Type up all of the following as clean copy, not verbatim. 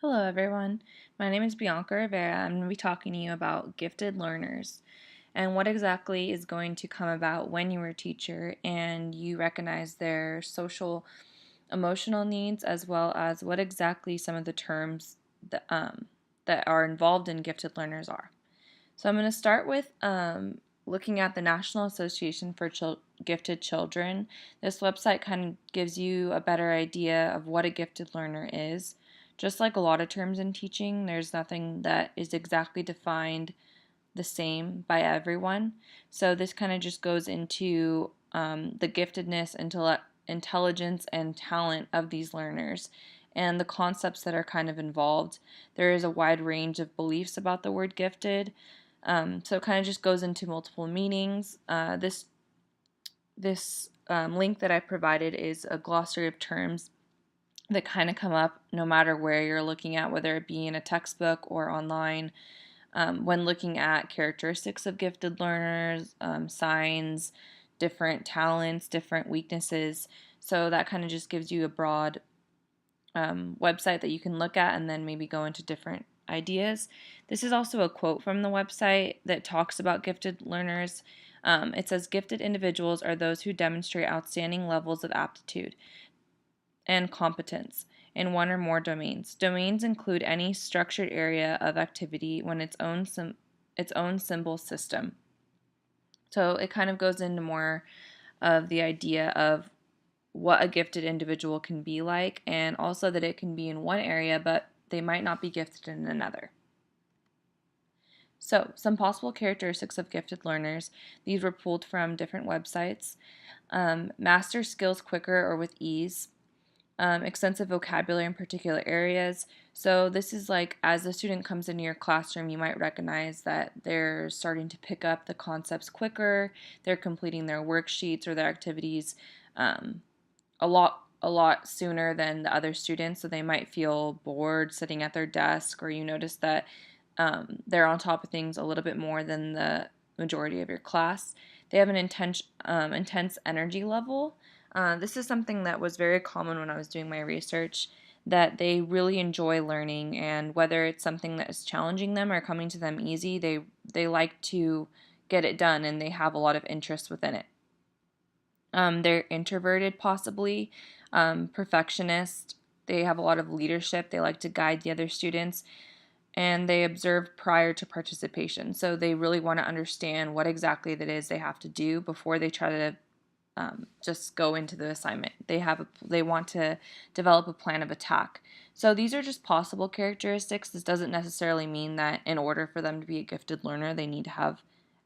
Hello everyone, my name is Bianca Rivera. I'm going to be talking to you about gifted learners and what exactly is going to come about when you are a teacher and you recognize their social emotional needs, as well as what exactly some of the terms that are involved in gifted learners are. So I'm going to start with looking at the National Association for Gifted Children. This website kind of gives you a better idea of what a gifted learner is. Just like a lot of terms in teaching, there's nothing that is exactly defined the same by everyone. So this kind of just goes into the giftedness, intelligence, and talent of these learners and the concepts that are kind of involved. There is a wide range of beliefs about the word gifted. So it kind of just goes into multiple meanings. This link that I provided is a glossary of terms that kind of come up no matter where you're looking at, whether it be in a textbook or online. When looking at characteristics of gifted learners, signs, different talents, different weaknesses. So that kind of just gives you a broad website that you can look at and then maybe go into different ideas. This is also a quote from the website that talks about gifted learners. It says, "Gifted individuals are those who demonstrate outstanding levels of aptitude and competence in one or more domains. Domains include any structured area of activity when its own symbol system." So it kind of goes into more of the idea of what a gifted individual can be like, and also that it can be in one area, but they might not be gifted in another. So, some possible characteristics of gifted learners. These were pulled from different websites. Master skills quicker or with ease. Extensive vocabulary in particular areas. So this is like as the student comes into your classroom, you might recognize that they're starting to pick up the concepts quicker. They're completing their worksheets or their activities a lot sooner than the other students. So they might feel bored sitting at their desk, or you notice that they're on top of things a little bit more than the majority of your class. They have an intense energy level. This is something that was very common when I was doing my research, that they really enjoy learning, and whether it's something that is challenging them or coming to them easy, they like to get it done and they have a lot of interest within it. They're introverted, possibly, perfectionist. They have a lot of leadership. They like to guide the other students, and they observe prior to participation. So they really want to understand what exactly that is they have to do before they try to just go into the assignment. They want to develop a plan of attack. So these are just possible characteristics. This doesn't necessarily mean that in order for them to be a gifted learner, they need to have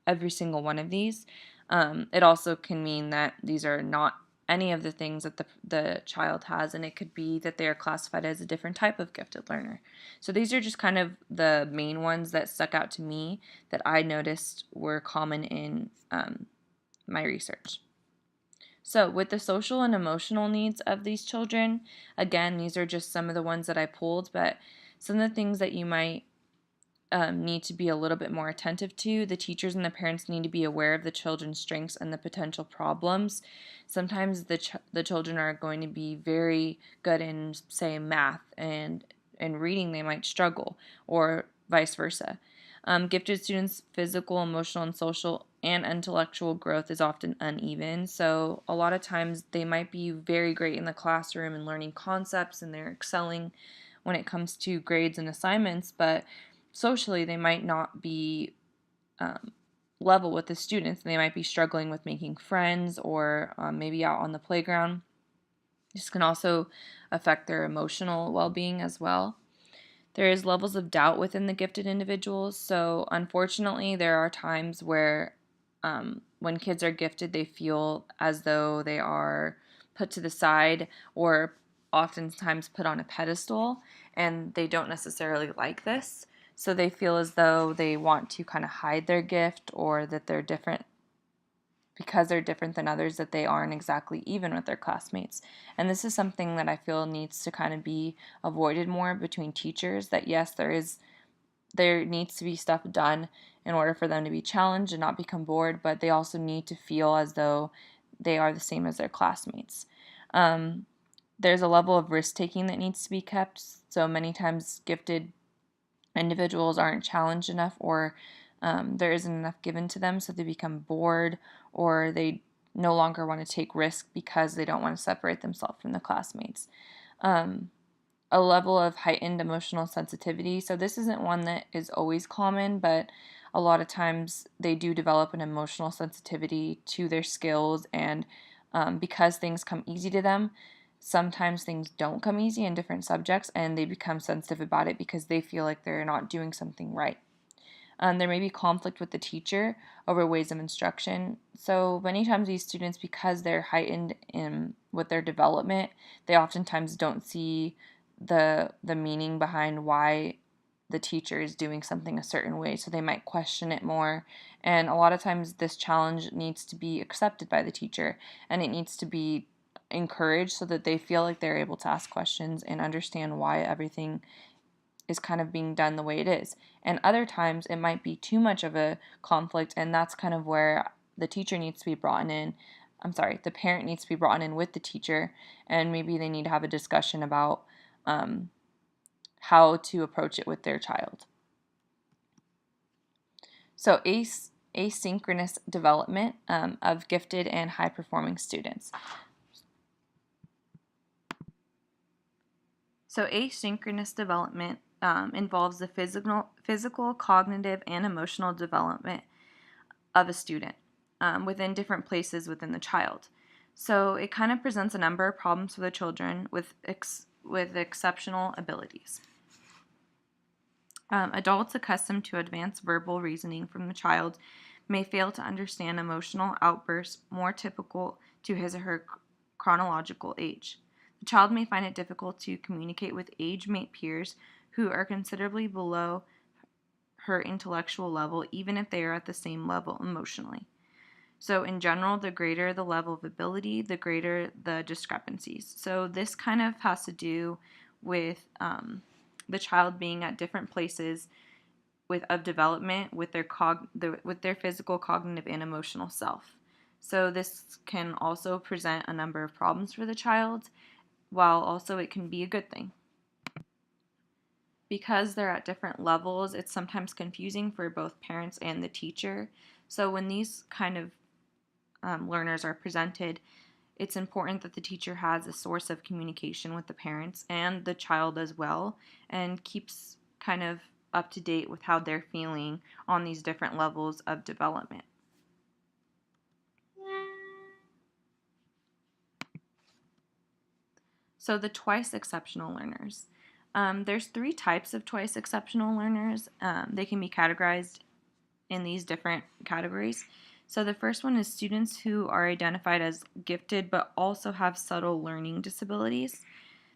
every single one of these. It also can mean that these are not any of the things that the child has, and it could be that they are classified as a different type of gifted learner. So these are just kind of the main ones that stuck out to me that I noticed were common in my research. So, with the social and emotional needs of these children, again, these are just some of the ones that I pulled, but some of the things that you might need to be a little bit more attentive to. The teachers and the parents need to be aware of the children's strengths and the potential problems. Sometimes the children are going to be very good in, say, math, and in reading they might struggle, or vice versa. Gifted students' physical, emotional, and social and intellectual growth is often uneven. So a lot of times they might be very great in the classroom and learning concepts, and they're excelling when it comes to grades and assignments, but socially they might not be level with the students. They might be struggling with making friends, or maybe out on the playground. This can also affect their emotional well-being as well. There is levels of doubt within the gifted individuals. So unfortunately, there are times where when kids are gifted, they feel as though they are put to the side, or oftentimes put on a pedestal, and they don't necessarily like this. So they feel as though they want to kind of hide their gift, or that they're different because they're different than others, that they aren't exactly even with their classmates. And this is something that I feel needs to kind of be avoided more between teachers, that yes, there needs to be stuff done in order for them to be challenged and not become bored, but they also need to feel as though they are the same as their classmates. there's a level of risk-taking that needs to be kept. So many times gifted individuals aren't challenged enough, or there isn't enough given to them, so they become bored, or they no longer want to take risk because they don't want to separate themselves from the classmates. A level of heightened emotional sensitivity. So this isn't one that is always common, but a lot of times they do develop an emotional sensitivity to their skills, and because things come easy to them, sometimes things don't come easy in different subjects, and they become sensitive about it because they feel like they're not doing something right. There may be conflict with the teacher over ways of instruction. So many times these students, because they're heightened in with their development, they oftentimes don't see the meaning behind why the teacher is doing something a certain way. So they might question it more. And a lot of times this challenge needs to be accepted by the teacher, and it needs to be encouraged so that they feel like they're able to ask questions and understand why everything is kind of being done the way it is. And other times it might be too much of a conflict, and that's kind of where the teacher needs to be brought in. The parent needs to be brought in with the teacher, and maybe they need to have a discussion about how to approach it with their child. So asynchronous development of gifted and high-performing students. So asynchronous development involves the physical, cognitive, and emotional development of a student within different places within the child. So it kind of presents a number of problems for the children with exceptional abilities. Adults accustomed to advanced verbal reasoning from the child may fail to understand emotional outbursts more typical to his or her chronological age. The child may find it difficult to communicate with age-mate peers who are considerably below her intellectual level, even if they are at the same level emotionally. So in general, the greater the level of ability, the greater the discrepancies. So this kind of has to do with the child being at different places of development with their physical, cognitive, and emotional self. So this can also present a number of problems for the child, while also it can be a good thing. Because they're at different levels, it's sometimes confusing for both parents and the teacher. So when these kind of learners are presented, it's important that the teacher has a source of communication with the parents and the child as well, and keeps kind of up to date with how they're feeling on these different levels of development. So the twice exceptional learners. There's 3 types of twice exceptional learners. They can be categorized in these different categories. So the first one is students who are identified as gifted but also have subtle learning disabilities.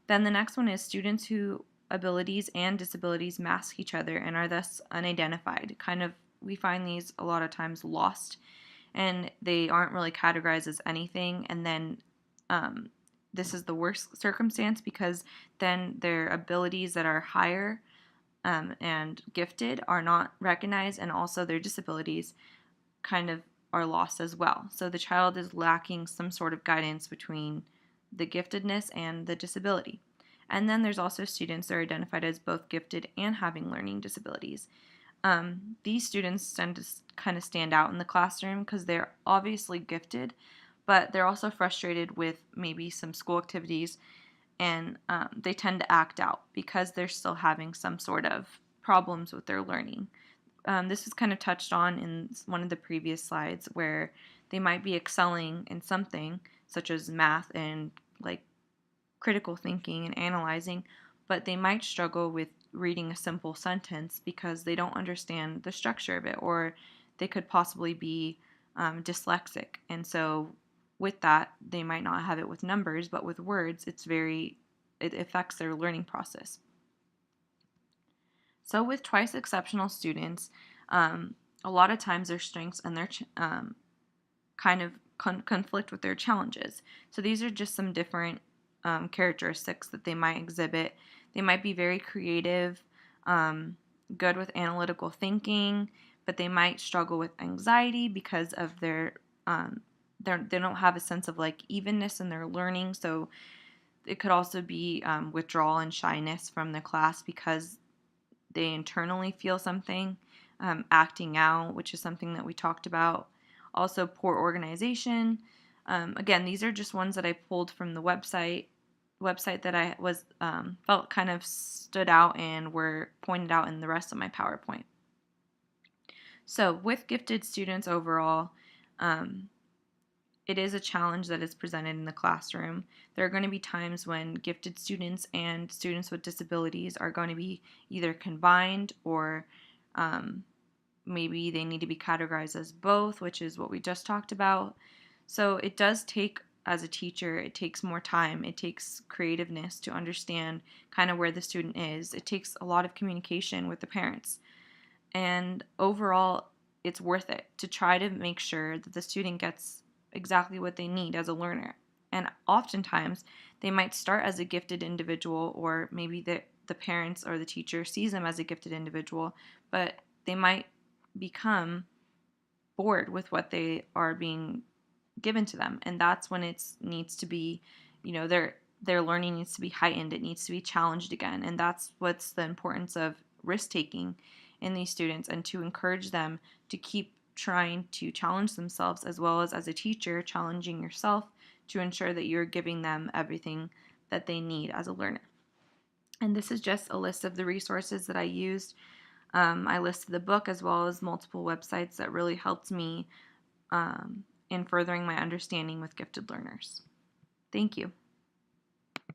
Then the next one is students whose abilities and disabilities mask each other and are thus unidentified. We find these a lot of times lost, and they aren't really categorized as anything, and then this is the worst circumstance, because then their abilities that are higher and gifted are not recognized, and also their disabilities kind of are lost as well. So the child is lacking some sort of guidance between the giftedness and the disability. And then there's also students that are identified as both gifted and having learning disabilities. These students tend to kind of stand out in the classroom because they're obviously gifted, but they're also frustrated with maybe some school activities, and they tend to act out because they're still having some sort of problems with their learning. This is kind of touched on in one of the previous slides, where they might be excelling in something such as math and like critical thinking and analyzing, but they might struggle with reading a simple sentence because they don't understand the structure of it, or they could possibly be dyslexic. And so with that, they might not have it with numbers, but with words, it affects their learning process. So with twice exceptional students, a lot of times their strengths and their kind of conflict with their challenges. So these are just some different characteristics that they might exhibit. They might be very creative, good with analytical thinking, but they might struggle with anxiety because of they don't have a sense of like evenness in their learning. So it could also be withdrawal and shyness from the class because they internally feel something, acting out, which is something that we talked about. Also, poor organization. Again, these are just ones that I pulled from the website that I was felt kind of stood out and were pointed out in the rest of my PowerPoint. So, with gifted students overall, it is a challenge that is presented in the classroom. There are going to be times when gifted students and students with disabilities are going to be either combined or maybe they need to be categorized as both, which is what we just talked about. So it does take, as a teacher, it takes more time. It takes creativeness to understand kind of where the student is. It takes a lot of communication with the parents. And overall, it's worth it to try to make sure that the student gets exactly what they need as a learner. And oftentimes, they might start as a gifted individual, or maybe the parents or the teacher sees them as a gifted individual, but they might become bored with what they are being given to them. And that's when it needs to be, their learning needs to be heightened. It needs to be challenged again. And that's what's the importance of risk taking in these students, and to encourage them to keep trying to challenge themselves, as well as a teacher challenging yourself to ensure that you're giving them everything that they need as a learner. And this is just a list of the resources that I used. I listed the book as well as multiple websites that really helped me in furthering my understanding with gifted learners. Thank you.